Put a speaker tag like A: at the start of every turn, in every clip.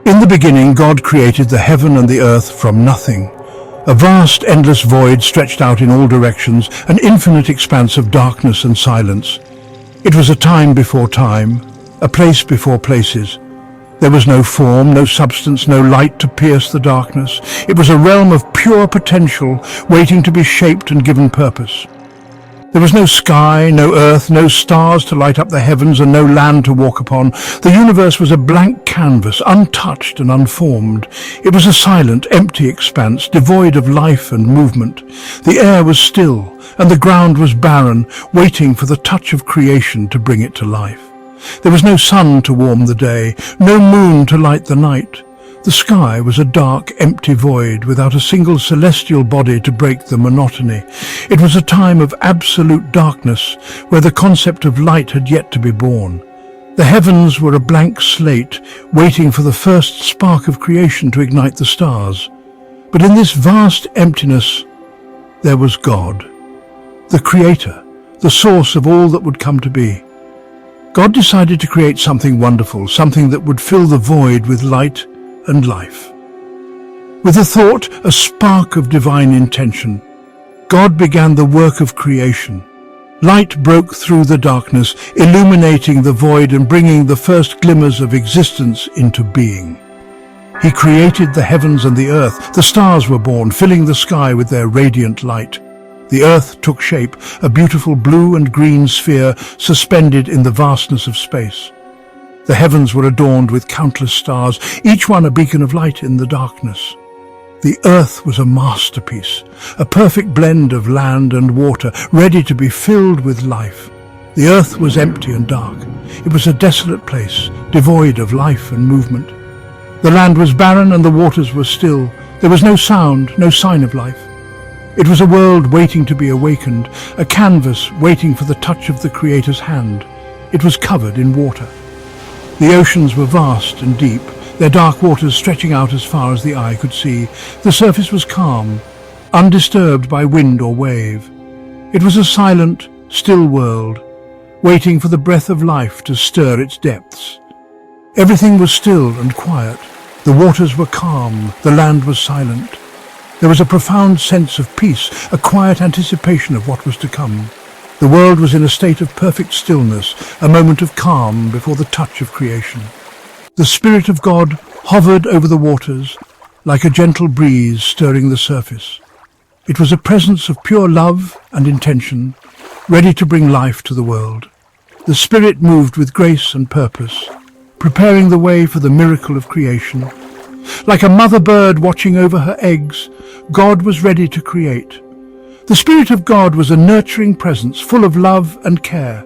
A: In the beginning, God created the heaven and the earth from nothing. A vast, endless void stretched out in all directions, an infinite expanse of darkness and silence. It was a time before time, a place before places. There was no form, no substance, no light to pierce the darkness. It was a realm of pure potential, waiting to be shaped and given purpose. There was no sky, no earth, no stars to light up the heavens, and no land to walk upon. The universe was a blank canvas, untouched and unformed. It was a silent, empty expanse, devoid of life and movement. The air was still, and the ground was barren, waiting for the touch of creation to bring it to life. There was no sun to warm the day, no moon to light the night. The sky was a dark, empty void, without a single celestial body to break the monotony. It was a time of absolute darkness, where the concept of light had yet to be born. The heavens were a blank slate, waiting for the first spark of creation to ignite the stars. But in this vast emptiness, there was God, the Creator, the source of all that would come to be. God decided to create something wonderful, something that would fill the void with light and life. With a thought, a spark of divine intention, God began the work of creation. Light broke through the darkness, illuminating the void and bringing the first glimmers of existence into being. He created the heavens and the earth. The stars were born, filling the sky with their radiant light. The earth took shape, a beautiful blue and green sphere suspended in the vastness of space. The heavens were adorned with countless stars, each one a beacon of light in the darkness. The earth was a masterpiece, a perfect blend of land and water, ready to be filled with life. The earth was empty and dark. It was a desolate place, devoid of life and movement. The land was barren and the waters were still. There was no sound, no sign of life. It was a world waiting to be awakened, a canvas waiting for the touch of the Creator's hand. It was covered in water. The oceans were vast and deep, their dark waters stretching out as far as the eye could see. The surface was calm, undisturbed by wind or wave. It was a silent, still world, waiting for the breath of life to stir its depths. Everything was still and quiet. The waters were calm, the land was silent. There was a profound sense of peace, a quiet anticipation of what was to come. The world was in a state of perfect stillness, a moment of calm before the touch of creation. The Spirit of God hovered over the waters, like a gentle breeze stirring the surface. It was a presence of pure love and intention, ready to bring life to the world. The Spirit moved with grace and purpose, preparing the way for the miracle of creation. Like a mother bird watching over her eggs, God was ready to create. The Spirit of God was a nurturing presence, full of love and care.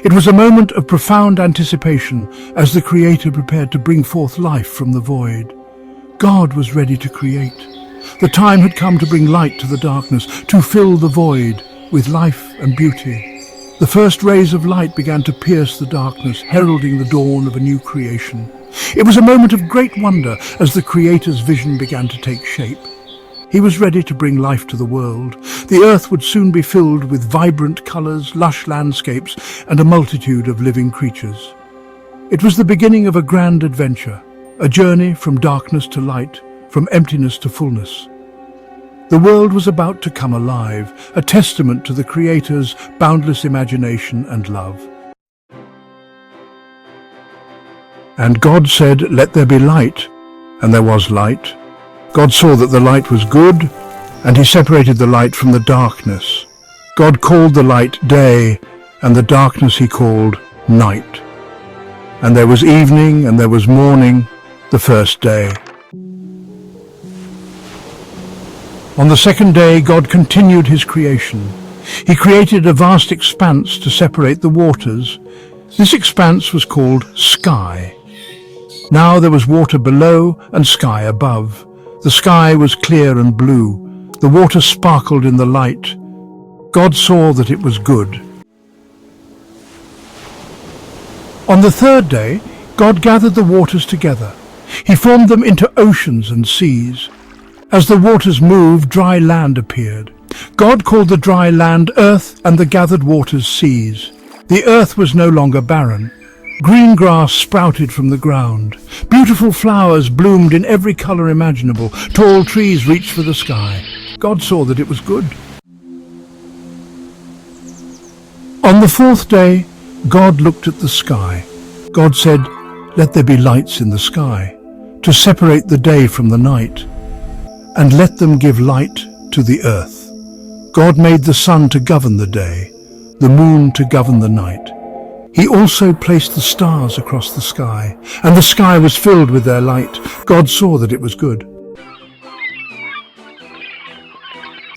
A: It was a moment of profound anticipation as the Creator prepared to bring forth life from the void. God was ready to create. The time had come to bring light to the darkness, to fill the void with life and beauty. The first rays of light began to pierce the darkness, heralding the dawn of a new creation. It was a moment of great wonder as the Creator's vision began to take shape. He was ready to bring life to the world. The earth would soon be filled with vibrant colours, lush landscapes, and a multitude of living creatures. It was the beginning of a grand adventure, a journey from darkness to light, from emptiness to fullness. The world was about to come alive, a testament to the Creator's boundless imagination and love. And God said, "Let there be light," and there was light. God saw that the light was good, and he separated the light from the darkness. God called the light day, and the darkness he called night. And there was evening, and there was morning, the first day. On the second day, God continued his creation. He created a vast expanse to separate the waters. This expanse was called sky. Now there was water below and sky above. The sky was clear and blue. The water sparkled in the light. God saw that it was good. On the third day, God gathered the waters together. He formed them into oceans and seas. As the waters moved, dry land appeared. God called the dry land earth and the gathered waters seas. The earth was no longer barren. Green grass sprouted from the ground. Beautiful flowers bloomed in every color imaginable. Tall trees reached for the sky. God saw that it was good. On the fourth day, God looked at the sky. God said, "Let there be lights in the sky, to separate the day from the night, and let them give light to the earth." God made the sun to govern the day, the moon to govern the night. He also placed the stars across the sky, and the sky was filled with their light. God saw that it was good.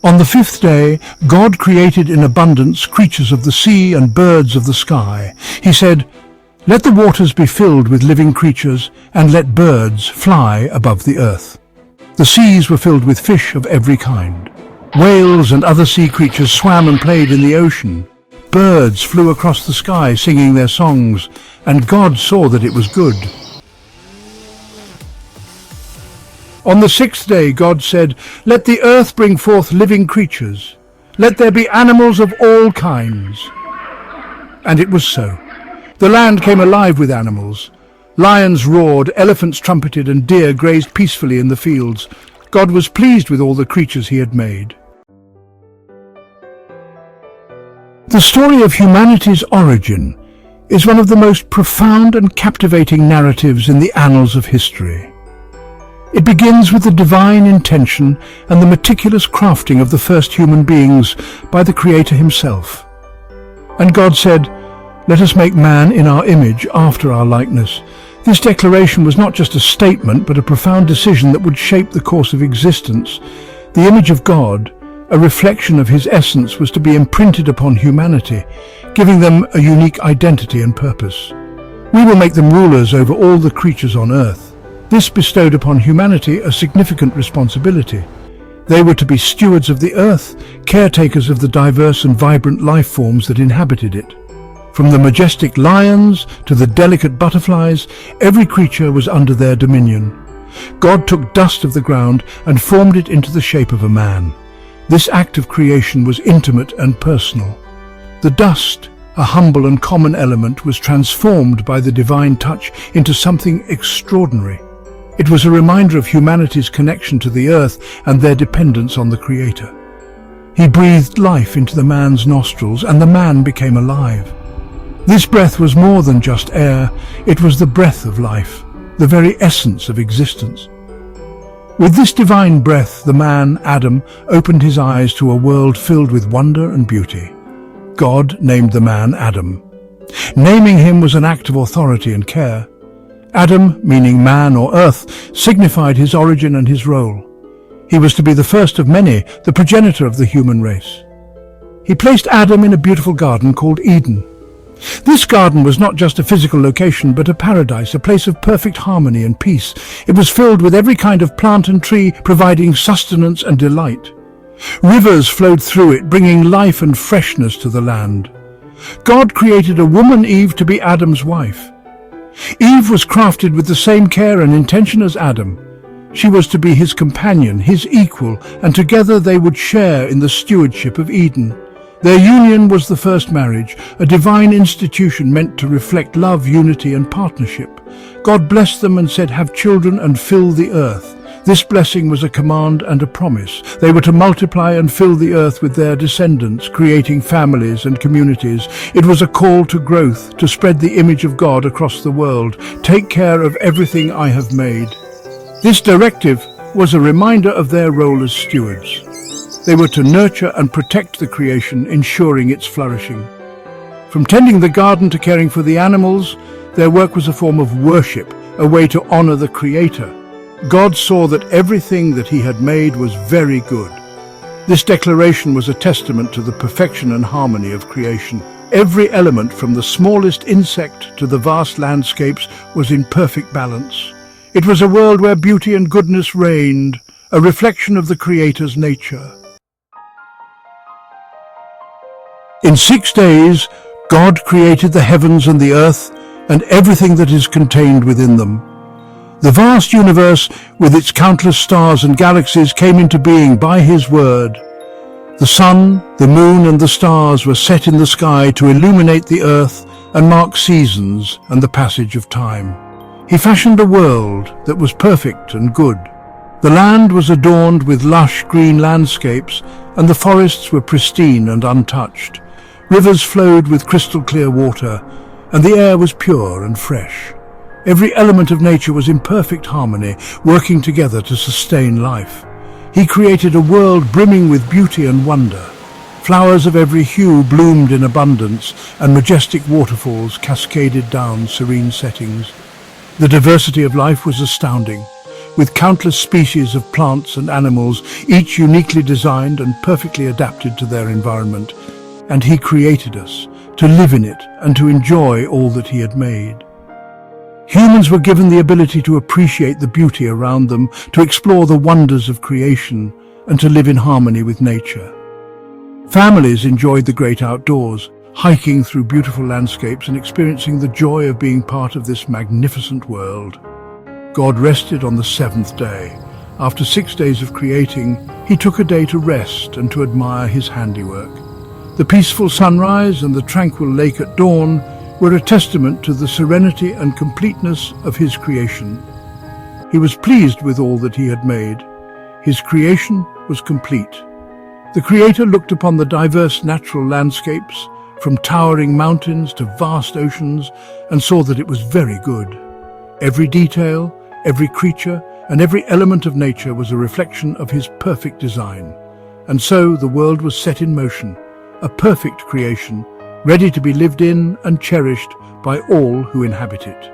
A: On the fifth day, God created in abundance creatures of the sea and birds of the sky. He said, "Let the waters be filled with living creatures, and let birds fly above the earth." The seas were filled with fish of every kind. Whales and other sea creatures swam and played in the ocean. Birds flew across the sky singing their songs, and God saw that it was good. On the sixth day God said, "Let the earth bring forth living creatures. Let there be animals of all kinds." And it was so. The land came alive with animals. Lions roared, elephants trumpeted, and deer grazed peacefully in the fields. God was pleased with all the creatures he had made. The story of humanity's origin is one of the most profound and captivating narratives in the annals of history. It begins with the divine intention and the meticulous crafting of the first human beings by the Creator himself. And God said, "Let us make man in our image, after our likeness." This declaration was not just a statement, but a profound decision that would shape the course of existence. The image of God, a reflection of his essence, was to be imprinted upon humanity, giving them a unique identity and purpose. "We will make them rulers over all the creatures on earth." This bestowed upon humanity a significant responsibility. They were to be stewards of the earth, caretakers of the diverse and vibrant life forms that inhabited it. From the majestic lions to the delicate butterflies, every creature was under their dominion. God took dust of the ground and formed it into the shape of a man. This act of creation was intimate and personal. The dust, a humble and common element, was transformed by the divine touch into something extraordinary. It was a reminder of humanity's connection to the earth and their dependence on the Creator. He breathed life into the man's nostrils, and the man became alive. This breath was more than just air, it was the breath of life, the very essence of existence. With this divine breath, the man, Adam, opened his eyes to a world filled with wonder and beauty. God named the man Adam. Naming him was an act of authority and care. Adam, meaning man or earth, signified his origin and his role. He was to be the first of many, the progenitor of the human race. He placed Adam in a beautiful garden called Eden. This garden was not just a physical location, but a paradise, a place of perfect harmony and peace. It was filled with every kind of plant and tree, providing sustenance and delight. Rivers flowed through it, bringing life and freshness to the land. God created a woman, Eve, to be Adam's wife. Eve was crafted with the same care and intention as Adam. She was to be his companion, his equal, and together they would share in the stewardship of Eden. Their union was the first marriage, a divine institution meant to reflect love, unity, and partnership. God blessed them and said, "Have children and fill the earth." This blessing was a command and a promise. They were to multiply and fill the earth with their descendants, creating families and communities. It was a call to growth, to spread the image of God across the world. Take care of everything I have made. This directive was a reminder of their role as stewards. They were to nurture and protect the creation, ensuring its flourishing. From tending the garden to caring for the animals, their work was a form of worship, a way to honor the Creator. God saw that everything that he had made was very good. This declaration was a testament to the perfection and harmony of creation. Every element, from the smallest insect to the vast landscapes, was in perfect balance. It was a world where beauty and goodness reigned, a reflection of the Creator's nature. In 6 days, God created the heavens and the earth and everything that is contained within them. The vast universe, with its countless stars and galaxies, came into being by his word. The sun, the moon, and the stars were set in the sky to illuminate the earth and mark seasons and the passage of time. He fashioned a world that was perfect and good. The land was adorned with lush green landscapes, and the forests were pristine and untouched. Rivers flowed with crystal clear water, and the air was pure and fresh. Every element of nature was in perfect harmony, working together to sustain life. He created a world brimming with beauty and wonder. Flowers of every hue bloomed in abundance, and majestic waterfalls cascaded down serene settings. The diversity of life was astounding, with countless species of plants and animals, each uniquely designed and perfectly adapted to their environment. And he created us to live in it and to enjoy all that he had made. Humans were given the ability to appreciate the beauty around them, to explore the wonders of creation, and to live in harmony with nature. Families enjoyed the great outdoors, hiking through beautiful landscapes and experiencing the joy of being part of this magnificent world. God rested on the seventh day. After 6 days of creating, he took a day to rest and to admire his handiwork. The peaceful sunrise and the tranquil lake at dawn were a testament to the serenity and completeness of his creation. He was pleased with all that he had made. His creation was complete. The Creator looked upon the diverse natural landscapes, from towering mountains to vast oceans, and saw that it was very good. Every detail, every creature, and every element of nature was a reflection of his perfect design. And so the world was set in motion, a perfect creation, ready to be lived in and cherished by all who inhabit it.